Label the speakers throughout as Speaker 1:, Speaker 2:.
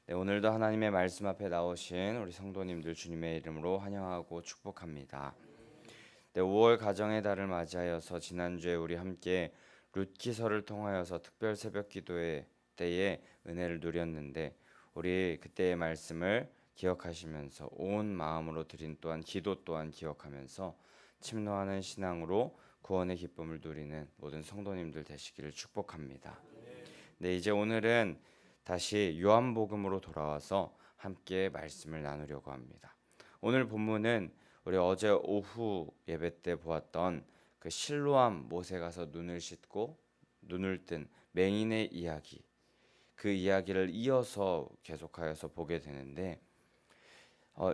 Speaker 1: 네, 오늘도 하나님의 말씀 앞에 나오신 우리 성도님들 주님의 이름으로 환영하고 축복합니다. 네, 5월 가정의 달을 맞이하여서 지난주에 우리 함께 룻기서를 통하여서 특별 새벽 기도회 때에 은혜를 누렸는데 우리 그때의 말씀을 기억하시면서 온 마음으로 드린 또한 기도 또한 기억하면서 침노하는 신앙으로 구원의 기쁨을 누리는 모든 성도님들 되시기를 축복합니다. 네, 이제 오늘은 다시 요한복음으로 돌아와서 함께 말씀을 나누려고 합니다. 오늘 본문은 우리 어제 오후 예배 때 보았던 그 실로암 못에 가서 눈을 씻고 눈을 뜬 맹인의 이야기, 그 이야기를 이어서 계속하여서 보게 되는데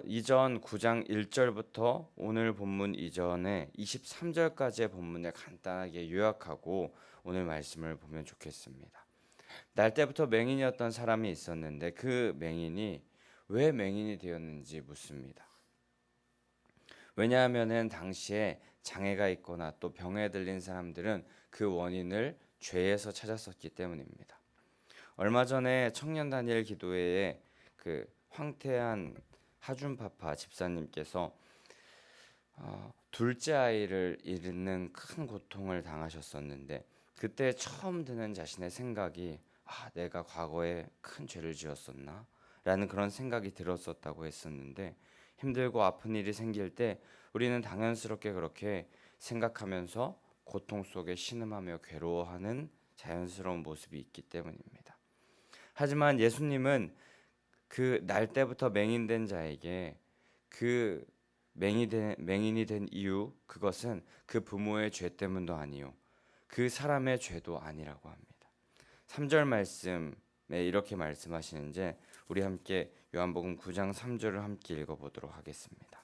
Speaker 1: 이전 9장 1절부터 오늘 본문 이전에 23절까지의 본문을 간단하게 요약하고 오늘 말씀을 보면 좋겠습니다. 날 때부터 맹인이었던 사람이 있었는데 그 맹인이 왜 맹인이 되었는지 묻습니다. 왜냐하면은 당시에 장애가 있거나 또 병에 들린 사람들은 그 원인을 죄에서 찾았었기 때문입니다. 얼마 전에 청년 다니엘 기도회에 그 황태한 하준파파 집사님께서 둘째 아이를 잃는 큰 고통을 당하셨었는데 그때 처음 드는 자신의 생각이 내가 과거에 큰 죄를 지었었나? 라는 그런 생각이 들었었다고 했었는데 힘들고 아픈 일이 생길 때 우리는 당연스럽게 그렇게 생각하면서 고통 속에 신음하며 괴로워하는 자연스러운 모습이 있기 때문입니다. 하지만 예수님은 그 날 때부터 맹인된 자에게 그 맹인이 된 이유, 그것은 그 부모의 죄 때문도 아니요 그 사람의 죄도 아니라고 합니다. 3절 말씀에 이렇게 말씀하시는지 우리 함께 요한복음 9장 3절을 함께 읽어보도록 하겠습니다.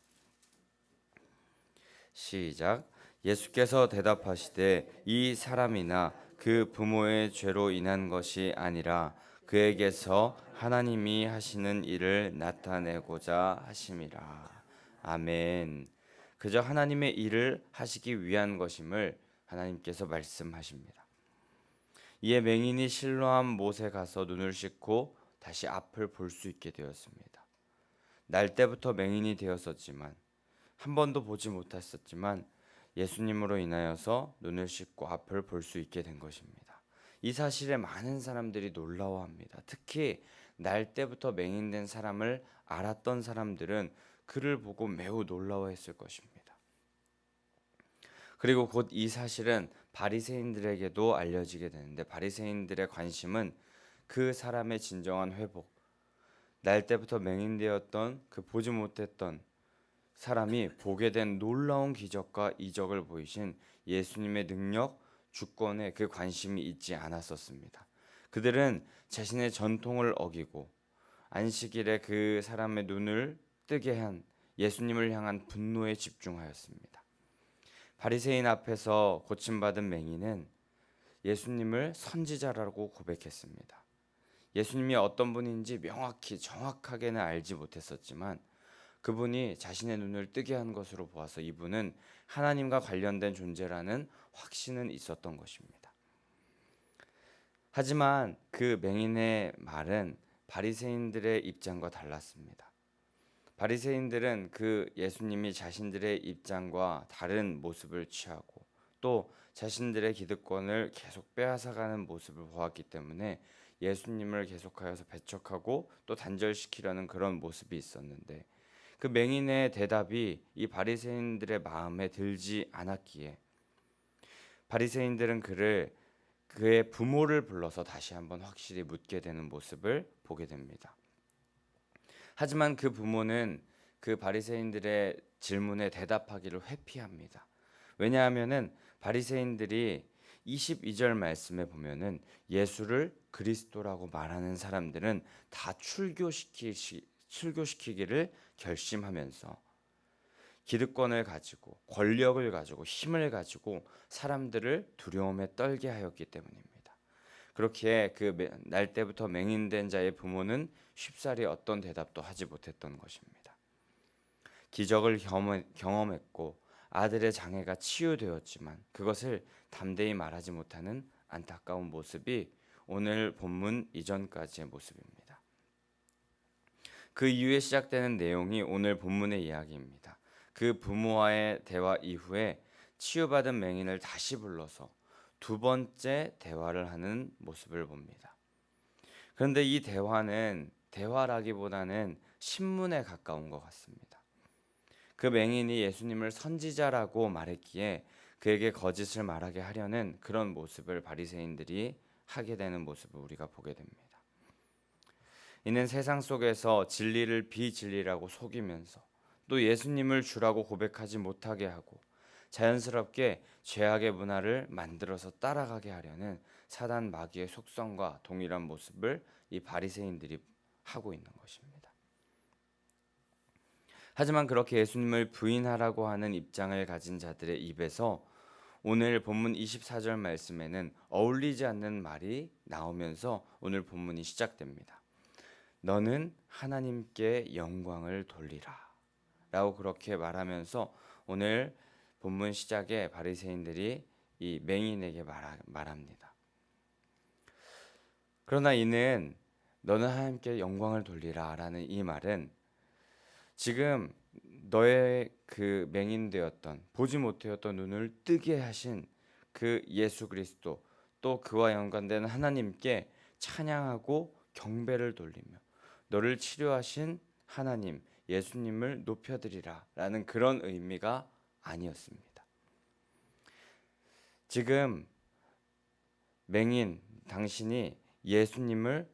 Speaker 1: 시작. 예수께서 대답하시되 이 사람이나 그 부모의 죄로 인한 것이 아니라 그에게서 하나님이 하시는 일을 나타내고자 하심이라. 아멘. 그저 하나님의 일을 하시기 위한 것임을 하나님께서 말씀하십니다. 이에 맹인이 실로암 못에 가서 눈을 씻고 다시 앞을 볼 수 있게 되었습니다. 날 때부터 맹인이 되었었지만 한 번도 보지 못했었지만 예수님으로 인하여서 눈을 씻고 앞을 볼 수 있게 된 것입니다. 이 사실에 많은 사람들이 놀라워합니다. 특히 날 때부터 맹인된 사람을 알았던 사람들은 그를 보고 매우 놀라워했을 것입니다. 그리고 곧 이 사실은 바리새인들에게도 알려지게 되는데 바리새인들의 관심은 그 사람의 진정한 회복, 날 때부터 맹인되었던 그 보지 못했던 사람이 보게 된 놀라운 기적과 이적을 보이신 예수님의 능력, 주권에 그 관심이 있지 않았었습니다. 그들은 자신의 전통을 어기고 안식일에 그 사람의 눈을 뜨게 한 예수님을 향한 분노에 집중하였습니다. 바리새인 앞에서 고침받은 맹인은 예수님을 선지자라고 고백했습니다. 예수님이 어떤 분인지 명확히 정확하게는 알지 못했었지만 그분이 자신의 눈을 뜨게 한 것으로 보아서 이분은 하나님과 관련된 존재라는 확신은 있었던 것입니다. 하지만 그 맹인의 말은 바리새인들의 입장과 달랐습니다. 바리새인들은 그 예수님이 자신들의 입장과 다른 모습을 취하고 또 자신들의 기득권을 계속 빼앗아가는 모습을 보았기 때문에 예수님을 계속하여서 배척하고 또 단절시키려는 그런 모습이 있었는데 그 맹인의 대답이 이 바리새인들의 마음에 들지 않았기에 바리새인들은 그의 부모를 불러서 다시 한번 확실히 묻게 되는 모습을 보게 됩니다. 하지만 그 부모는 그 바리새인들의 질문에 대답하기를 회피합니다. 왜냐하면은 바리새인들이 22절 말씀에 보면은 예수를 그리스도라고 말하는 사람들은 다 출교시키기를 결심하면서 기득권을 가지고 권력을 가지고 힘을 가지고 사람들을 두려움에 떨게 하였기 때문입니다. 그렇기에 그 날 때부터 맹인된 자의 부모는 쉽사리 어떤 대답도 하지 못했던 것입니다. 기적을 경험했고 아들의 장애가 치유되었지만 그것을 담대히 말하지 못하는 안타까운 모습이 오늘 본문 이전까지의 모습입니다. 그 이후에 시작되는 내용이 오늘 본문의 이야기입니다. 그 부모와의 대화 이후에 치유받은 맹인을 다시 불러서 두 번째 대화를 하는 모습을 봅니다. 그런데 이 대화는 대화라기보다는 신문에 가까운 것 같습니다. 그 맹인이 예수님을 선지자라고 말했기에 그에게 거짓을 말하게 하려는 그런 모습을 바리새인들이 하게 되는 모습을 우리가 보게 됩니다. 이는 세상 속에서 진리를 비진리라고 속이면서 또 예수님을 주라고 고백하지 못하게 하고 자연스럽게 죄악의 문화를 만들어서 따라가게 하려는 사단 마귀의 속성과 동일한 모습을 이 바리새인들이 하고 있는 것입니다. 하지만 그렇게 예수님을 부인하라고 하는 입장을 가진 자들의 입에서 오늘 본문 24절 말씀에는 어울리지 않는 말이 나오면서 오늘 본문이 시작됩니다. 너는 하나님께 영광을 돌리라 라고 그렇게 말하면서 오늘 본문 시작에 바리새인들이 이 맹인에게 말합니다. 그러나 이는 너는 하나님께 영광을 돌리라 라는 이 말은 지금 너의 그 맹인되었던 보지 못하였던 눈을 뜨게 하신 그 예수 그리스도 또 그와 연관된 하나님께 찬양하고 경배를 돌리며 너를 치료하신 하나님 예수님을 높여드리라 라는 그런 의미가 아니었습니다. 지금 맹인 당신이 예수님을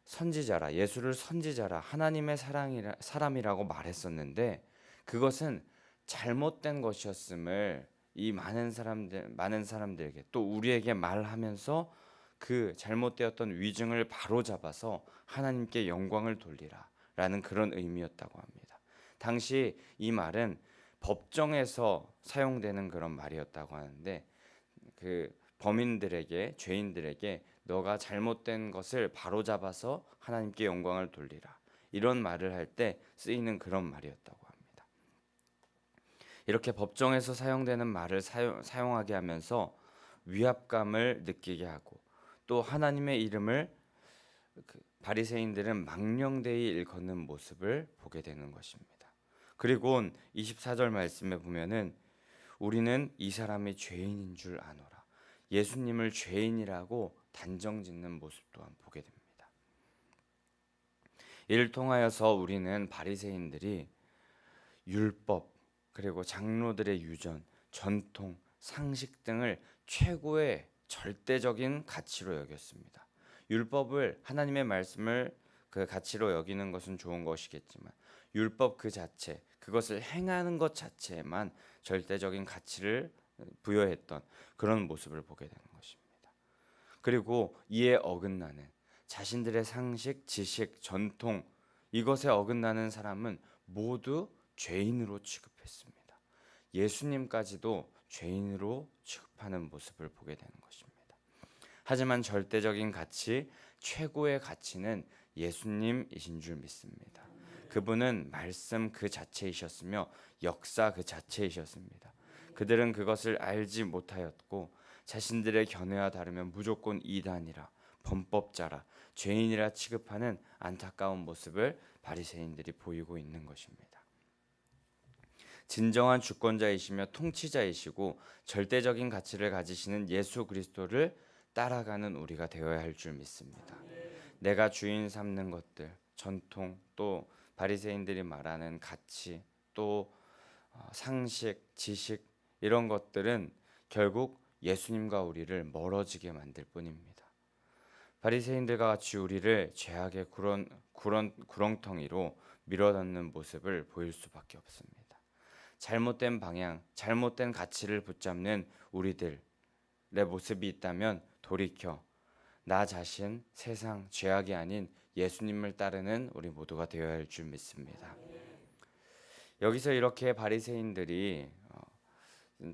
Speaker 1: 선지자라, 예수를 선지자라, 하나님의 사람이라고 말했었는데 그것은 잘못된 것이었음을 이 많은 사람들에게 또 우리에게 말하면서 그 잘못되었던 위증을 바로잡아서 하나님께 영광을 돌리라 라는 그런 의미였다고 합니다. 당시 이 말은 법정에서 사용되는 그런 말이었다고 하는데 그 범인들에게 죄인들에게 너가 잘못된 것을 바로잡아서 하나님께 영광을 돌리라 이런 말을 할 때 쓰이는 그런 말이었다고 합니다. 이렇게 법정에서 사용되는 말을 사용하게 하면서 위압감을 느끼게 하고 또 하나님의 이름을 바리새인들은 망령되이 일컫는 모습을 보게 되는 것입니다. 그리고 24절 말씀에 보면은 우리는 이 사람이 죄인인 줄 아노라. 예수님을 죄인이라고 단정짓는 모습 또한 보게 됩니다. 이를 통하여서 우리는 바리새인들이 율법 그리고 장로들의 유전, 전통, 상식 등을 최고의 절대적인 가치로 여겼습니다. 율법을 하나님의 말씀을 그 가치로 여기는 것은 좋은 것이겠지만 율법 그 자체, 그것을 행하는 것 자체에만 절대적인 가치를 부여했던 그런 모습을 보게 되는 것입니다. 그리고 이에 어긋나는 자신들의 상식, 지식, 전통 이것에 어긋나는 사람은 모두 죄인으로 취급했습니다. 예수님까지도 죄인으로 취급하는 모습을 보게 되는 것입니다. 하지만 절대적인 가치, 최고의 가치는 예수님이신 줄 믿습니다. 그분은 말씀 그 자체이셨으며 역사 그 자체이셨습니다. 그들은 그것을 알지 못하였고 자신들의 견해와 다르면 무조건 이단이라, 범법자라, 죄인이라 취급하는 안타까운 모습을 바리새인들이 보이고 있는 것입니다. 진정한 주권자이시며 통치자이시고 절대적인 가치를 가지시는 예수 그리스도를 따라가는 우리가 되어야 할 줄 믿습니다. 내가 주인 삼는 것들, 전통, 또 바리새인들이 말하는 가치, 또 상식, 지식 이런 것들은 결국 예수님과 우리를 멀어지게 만들 뿐입니다. 바리새인들과 같이 우리를 죄악의 구렁텅이로 밀어넣는 모습을 보일 수밖에 없습니다. 잘못된 방향, 잘못된 가치를 붙잡는 우리들의 모습이 있다면 돌이켜 나 자신, 세상, 죄악이 아닌 예수님을 따르는 우리 모두가 되어야 할 줄 믿습니다. 여기서 이렇게 바리새인들이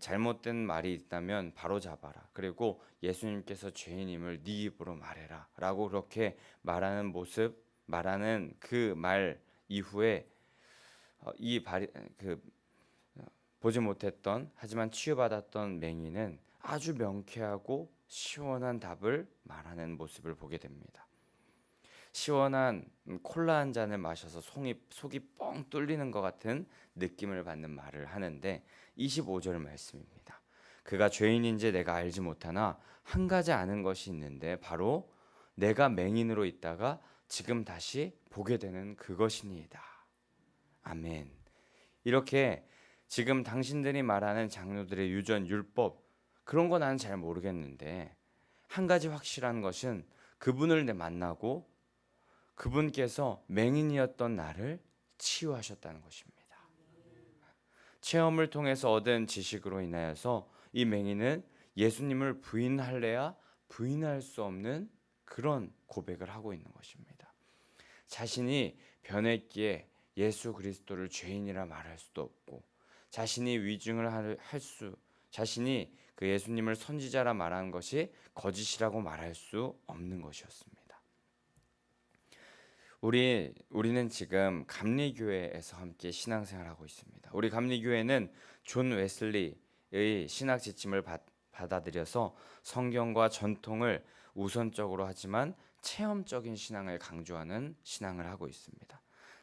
Speaker 1: 잘못된 말이 있다면 바로 잡아라. 그리고 예수님께서 죄인임을 네 입으로 말해라. 라고 그렇게 말하는 모습, 말하는 그 말 이후에 보지 못했던 하지만 치유받았던 맹인은 아주 명쾌하고 시원한 답을 말하는 모습을 보게 됩니다. 시원한 콜라 한 잔을 마셔서 속이 뻥 뚫리는 것 같은 느낌을 받는 말을 하는데 25절 말씀입니다. 그가 죄인인지 내가 알지 못하나 한 가지 아는 것이 있는데 바로 내가 맹인으로 있다가 지금 다시 보게 되는 그것이니이다. 아멘. 이렇게 지금 당신들이 말하는 장로들의 유전 율법 그런 거 나는 잘 모르겠는데 한 가지 확실한 것은 그분을 만나고 그분께서 맹인이었던 나를 치유하셨다는 것입니다. 체험을 통해서 얻은 지식으로 인하여서 이 맹인은 예수님을 부인할래야 부인할 수 없는 그런 고백을 하고 있는 것입니다. 자신이 변했기에 예수 그리스도를 죄인이라 말할 수도 없고 자신이 위증을 자신이 그 예수님을 선지자라 말하는 것이 거짓이라고 말할 수 없는 것이었습니다. 우리는 지금 감리교회에서 함께 신앙생활하고 있습니다. 우리 감리교회는 존 웨슬리의 신학 지침을 받아들여서 성경과 전통을 우선적으로 하지만 체험적인 신앙을 강조하는 신앙을 하고 있습니다.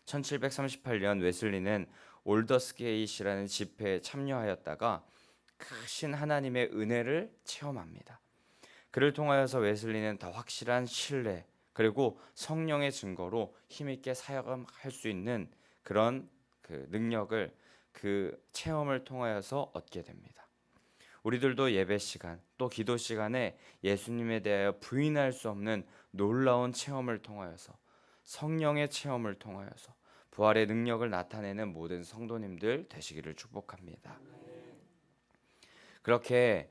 Speaker 1: 1738년 웨슬리는 올더스게이시라는 집회에 참여하였다가 크신 하나님의 은혜를 체험합니다. 그를 통하여서 웨슬리는 더 확실한 신뢰 그리고 성령의 증거로 힘있게 사역할 수 있는 그런 그 능력을 그 체험을 통하여서 얻게 됩니다. 우리들도 예배 시간 또 기도 시간에 예수님에 대하여 부인할 수 없는 놀라운 체험을 통하여서 성령의 체험을 통하여서 부활의 능력을 나타내는 모든 성도님들 되시기를 축복합니다. 그렇게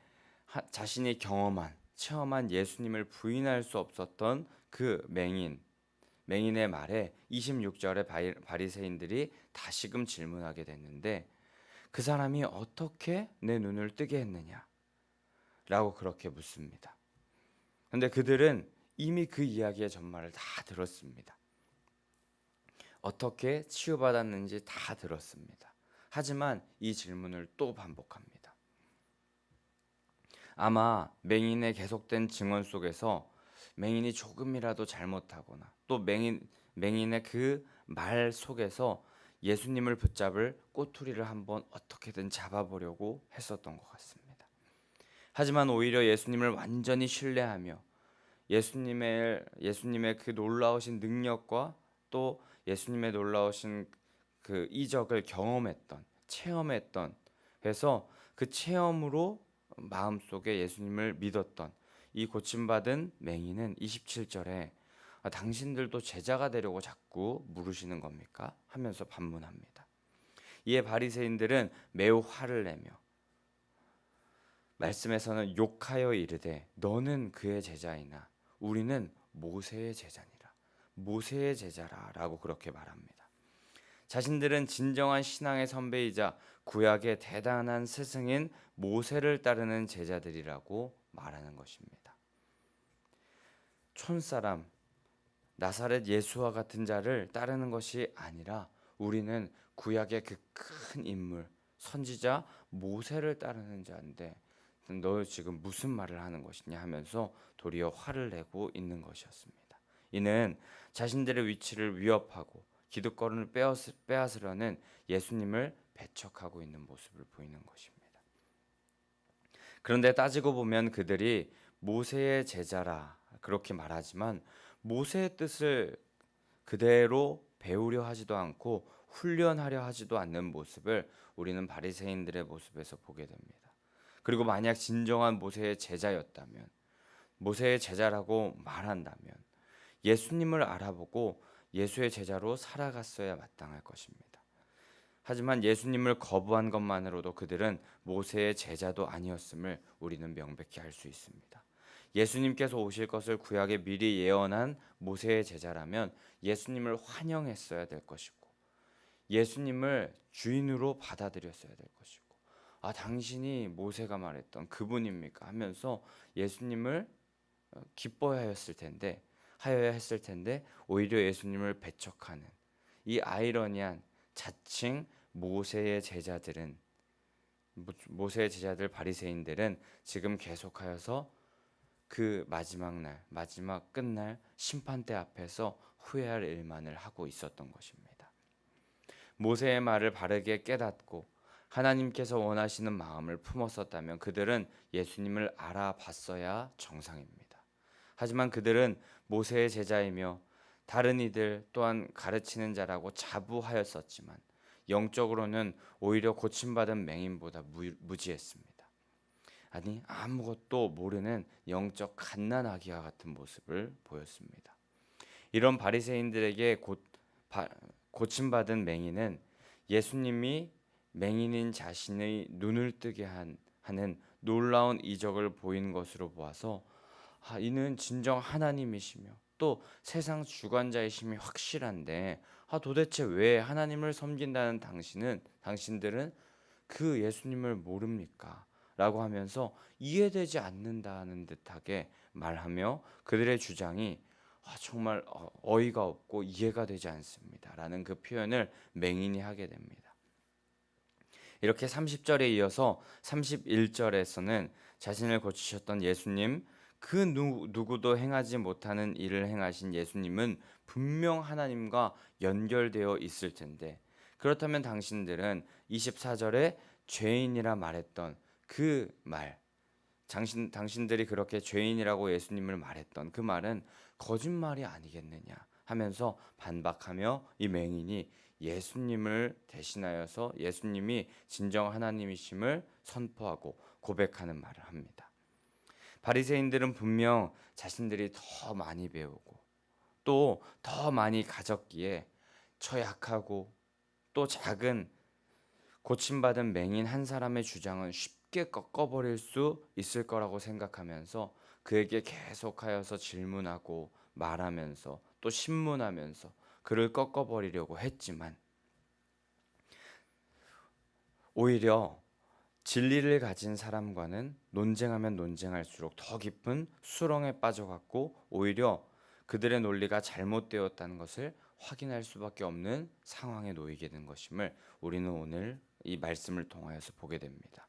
Speaker 1: 자신이 체험한 예수님을 부인할 수 없었던 그 맹인의 말에 26절에 바리새인들이 다시금 질문하게 됐는데 그 사람이 어떻게 내 눈을 뜨게 했느냐? 라고 그렇게 묻습니다. 그런데 그들은 이미 그 이야기의 전말을 다 들었습니다. 어떻게 치유받았는지 다 들었습니다. 하지만 이 질문을 또 반복합니다. 아마 맹인의 계속된 증언 속에서 맹인이 조금이라도 잘못하거나 또 맹인의 그 말 속에서 예수님을 붙잡을 꼬투리를 한번 어떻게든 잡아보려고 했었던 것 같습니다. 하지만 오히려 예수님을 완전히 신뢰하며 예수님의 그 놀라우신 능력과 또 예수님의 놀라우신 그 이적을 체험했던 해서 그 체험으로 마음속에 예수님을 믿었던 이 고침받은 맹인은 27절에 당신들도 제자가 되려고 자꾸 물으시는 겁니까? 하면서 반문합니다. 이에 바리새인들은 매우 화를 내며 말씀에서는 욕하여 이르되 너는 그의 제자이나 우리는 모세의 제자니라. 모세의 제자라라고 그렇게 말합니다. 자신들은 진정한 신앙의 선배이자 구약의 대단한 스승인 모세를 따르는 제자들이라고 말하는 것입니다. 촌사람 나사렛 예수와 같은 자를 따르는 것이 아니라 우리는 구약의 그 큰 인물 선지자 모세를 따르는 자인데 너 지금 무슨 말을 하는 것이냐 하면서 도리어 화를 내고 있는 것이었습니다. 이는 자신들의 위치를 위협하고 기득권을 빼앗으려는 예수님을 배척하고 있는 모습을 보이는 것입니다. 그런데 따지고 보면 그들이 모세의 제자라 그렇게 말하지만 모세의 뜻을 그대로 배우려 하지도 않고 훈련하려 하지도 않는 모습을 우리는 바리새인들의 모습에서 보게 됩니다. 그리고 만약 진정한 모세의 제자였다면 모세의 제자라고 말한다면 예수님을 알아보고 예수의 제자로 살아갔어야 마땅할 것입니다. 하지만 예수님을 거부한 것만으로도 그들은 모세의 제자도 아니었음을 우리는 명백히 알 수 있습니다. 예수님께서 오실 것을 구약에 미리 예언한 모세의 제자라면 예수님을 환영했어야 될 것이고 예수님을 주인으로 받아들였어야 될 것이고 당신이 모세가 말했던 그분입니까? 하면서 예수님을 하여야 했을 텐데 오히려 예수님을 배척하는 이 아이러니한 자칭 모세의 제자들 바리새인들은 지금 계속하여서 그 마지막 끝날 심판대 앞에서 후회할 일만을 하고 있었던 것입니다. 모세의 말을 바르게 깨닫고 하나님께서 원하시는 마음을 품었었다면 그들은 예수님을 알아봤어야 정상입니다. 하지만 그들은 모세의 제자이며 다른 이들 또한 가르치는 자라고 자부하였었지만 영적으로는 오히려 고침받은 맹인보다 무지했습니다. 아니 아무것도 모르는 영적 갓난아기와 같은 모습을 보였습니다. 이런 바리새인들에게 고침받은 맹인은 예수님이 맹인인 자신의 눈을 뜨게 하는 놀라운 이적을 보인 것으로 보아서 이는 진정 하나님이시며 또 세상 주관자이심이 확실한데 도대체 왜 하나님을 섬긴다는 당신들은 그 예수님을 모릅니까? 라고 하면서 이해되지 않는다는 듯하게 말하며 그들의 주장이 정말 어이가 없고 이해가 되지 않습니다 라는 그 표현을 맹인이 하게 됩니다. 이렇게 30절에 이어서 31절에서는 자신을 고치셨던 예수님, 그 누구도 행하지 못하는 일을 행하신 예수님은 분명 하나님과 연결되어 있을 텐데 그렇다면 당신들은 24절에 죄인이라 말했던 그 말, 당신들이 그렇게 죄인이라고 예수님을 말했던 그 말은 거짓말이 아니겠느냐 하면서 반박하며 이 맹인이 예수님을 대신하여서 예수님이 진정 하나님이심을 선포하고 고백하는 말을 합니다. 바리새인들은 분명 자신들이 더 많이 배우고 또 더 많이 가졌기에 처약하고 또 작은 고침받은 맹인 한 사람의 주장은 쉽게 꺾어버릴 수 있을 거라고 생각하면서 그에게 계속하여서 질문하고 말하면서 또 신문하면서 그를 꺾어버리려고 했지만 오히려 진리를 가진 사람과는 논쟁하면 논쟁할수록 더 깊은 수렁에 빠져갔고 오히려 그들의 논리가 잘못되었다는 것을 확인할 수밖에 없는 상황에 놓이게 된 것임을 우리는 오늘 이 말씀을 통하여서 보게 됩니다.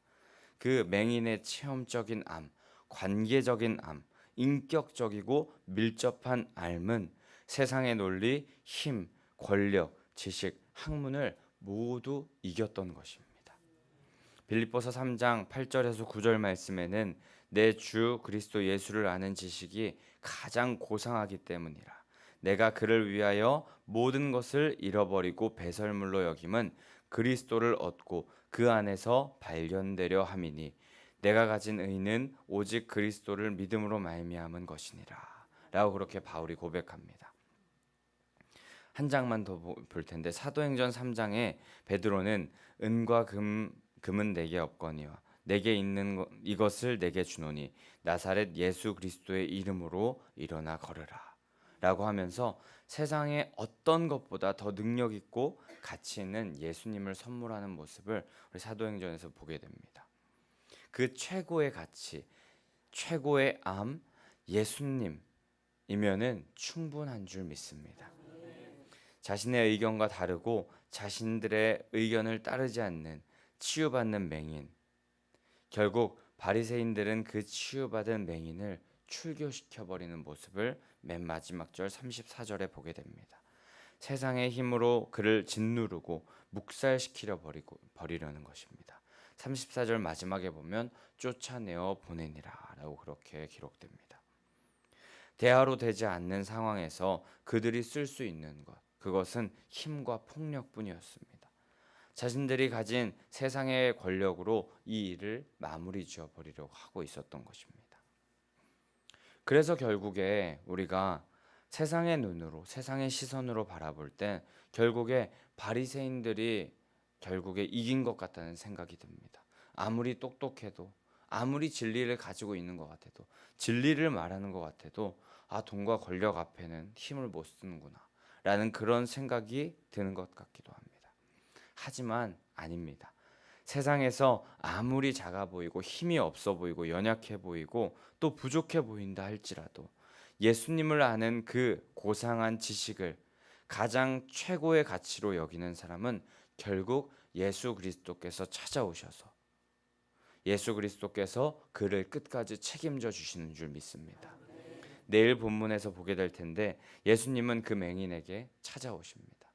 Speaker 1: 그 맹인의 체험적인 암, 관계적인 암, 인격적이고 밀접한 삶은 세상의 논리, 힘, 권력, 지식, 학문을 모두 이겼던 것입니다. 빌립보서 3장 8절에서 9절 말씀에는 내 주 그리스도 예수를 아는 지식이 가장 고상하기 때문이라. 내가 그를 위하여 모든 것을 잃어버리고 배설물로 여김은 그리스도를 얻고 그 안에서 발견되려 함이니 내가 가진 의는 오직 그리스도를 믿음으로 말미암은 것이니라. 라고 그렇게 바울이 고백합니다. 한 장만 더 볼 텐데 사도행전 3장에 베드로는 은과 금은 내게 없거니와 내게 있는 이것을 내게 주노니 나사렛 예수 그리스도의 이름으로 일어나 걸으라 라고 하면서 세상의 어떤 것보다 더 능력 있고 가치 있는 예수님을 선물하는 모습을 우리 사도행전에서 보게 됩니다. 그 최고의 가치, 최고의 암, 예수님이면은 충분한 줄 믿습니다. 자신의 의견과 다르고 자신들의 의견을 따르지 않는 치유받는 맹인, 결국 바리새인들은 그 치유받은 맹인을 출교시켜버리는 모습을 맨 마지막 절 34절에 보게 됩니다. 세상의 힘으로 그를 짓누르고 묵살시키려 버리려는 것입니다. 34절 마지막에 보면 쫓아내어 보내니라 라고 그렇게 기록됩니다. 대화로 되지 않는 상황에서 그들이 쓸 수 있는 것, 그것은 힘과 폭력뿐이었습니다. 자신들이 가진 세상의 권력으로 이 일을 마무리 지어 버리려고 하고 있었던 것입니다. 그래서 결국에 우리가 세상의 눈으로, 세상의 시선으로 바라볼 때 결국에 바리새인들이 결국에 이긴 것 같다는 생각이 듭니다. 아무리 똑똑해도, 아무리 진리를 가지고 있는 것 같아도, 진리를 말하는 것 같아도 돈과 권력 앞에는 힘을 못 쓰는구나 라는 그런 생각이 드는 것 같기도 합니다. 하지만 아닙니다. 세상에서 아무리 작아 보이고 힘이 없어 보이고 연약해 보이고 또 부족해 보인다 할지라도 예수님을 아는 그 고상한 지식을 가장 최고의 가치로 여기는 사람은 결국 예수 그리스도께서 찾아오셔서 예수 그리스도께서 그를 끝까지 책임져 주시는 줄 믿습니다. 내일 본문에서 보게 될 텐데 예수님은 그 맹인에게 찾아오십니다.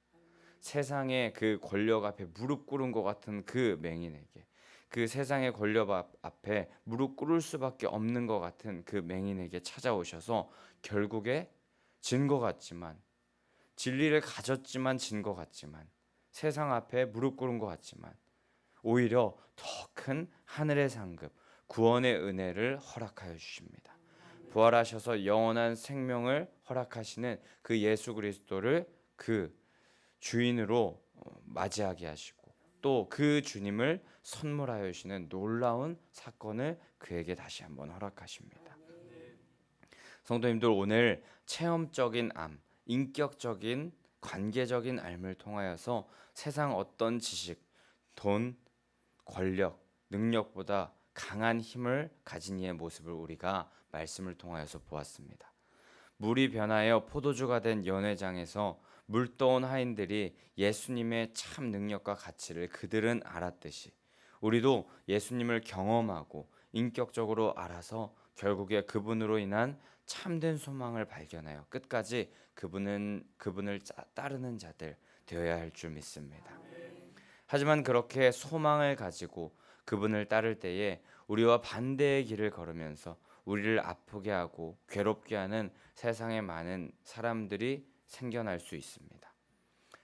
Speaker 1: 세상의 그 권력 앞에 무릎 꿇은 것 같은 그 맹인에게, 그 세상의 권력 앞에 무릎 꿇을 수밖에 없는 것 같은 그 맹인에게 찾아오셔서 결국에 진 것 같지만, 진리를 가졌지만 진 것 같지만, 세상 앞에 무릎 꿇은 것 같지만 오히려 더 큰 하늘의 상급, 구원의 은혜를 허락하여 주십니다. 부활하셔서 영원한 생명을 허락하시는 그 예수 그리스도를 그 주인으로 맞이하게 하시고, 또 그 주님을 선물하여 주시는 놀라운 사건을 그에게 다시 한번 허락하십니다. 성도님들, 오늘 체험적인 암, 인격적인 관계적인 삶을 통하여서 세상 어떤 지식, 돈, 권력, 능력보다 강한 힘을 가진 이의 모습을 우리가 말씀을 통하여서 보았습니다. 물이 변하여 포도주가 된 연회장에서 물떠온 하인들이 예수님의 참 능력과 가치를 그들은 알았듯이 우리도 예수님을 경험하고 인격적으로 알아서 결국에 그분으로 인한 참된 소망을 발견하여 끝까지 그분을 따르는 자들 되어야 할 줄 믿습니다. 하지만 그렇게 소망을 가지고 그분을 따를 때에 우리와 반대의 길을 걸으면서 우리를 아프게 하고 괴롭게 하는 세상의 많은 사람들이 생겨날 수 있습니다.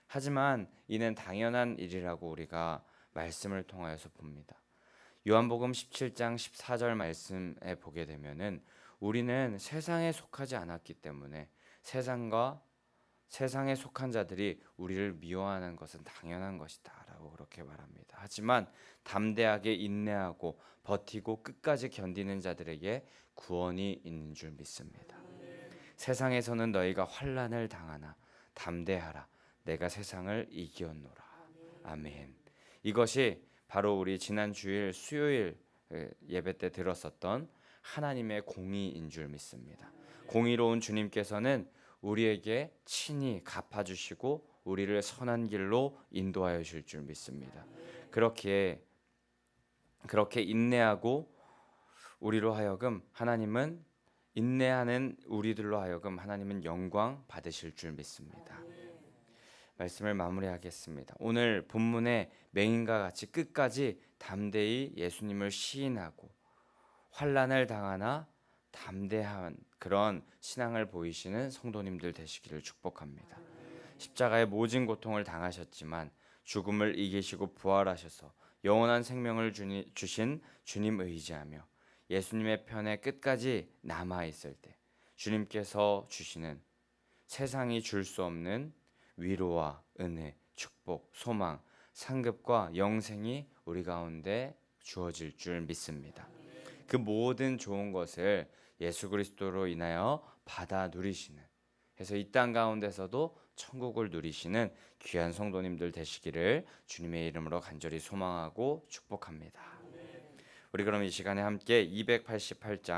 Speaker 1: 하지만 이는 당연한 일이라고 우리가 말씀을 통하여서 봅니다. 요한복음 17장 14절 말씀에 보게 되면은 우리는 세상에 속하지 않았기 때문에 세상에 속한 자들이 우리를 미워하는 것은 당연한 것이다 라고 그렇게 말합니다. 하지만 담대하게 인내하고 버티고 끝까지 견디는 자들에게 구원이 있는 줄 믿습니다. 세상에서는 너희가 환난을 당하나 담대하라, 내가 세상을 이기었노라. 아멘. 이것이 바로 우리 지난 주일 수요일 예배 때 들었었던 하나님의 공의인 줄 믿습니다. 공의로운 주님께서는 우리에게 친히 갚아주시고 우리를 선한 길로 인도하여 주실 줄 믿습니다. 그렇게 인내하고 우리로 하여금 하나님은 인내하는 우리들로 하여금 하나님은 영광 받으실 줄 믿습니다. 말씀을 마무리하겠습니다. 오늘 본문의 맹인과 같이 끝까지 담대히 예수님을 시인하고 환난을 당하나 담대한 그런 신앙을 보이시는 성도님들 되시기를 축복합니다. 십자가의 모진 고통을 당하셨지만 죽음을 이기시고 부활하셔서 영원한 생명을 주신 주님 의지하며 예수님의 편에 끝까지 남아있을 때 주님께서 주시는 세상이 줄 수 없는 위로와 은혜, 축복, 소망, 상급과 영생이 우리 가운데 주어질 줄 믿습니다. 그 모든 좋은 것을 예수 그리스도로 인하여 받아 누리시는, 그래서 이 땅 가운데서도 천국을 누리시는 귀한 성도님들 되시기를 주님의 이름으로 간절히 소망하고 축복합니다. 우리 그럼 이 시간에 함께 288장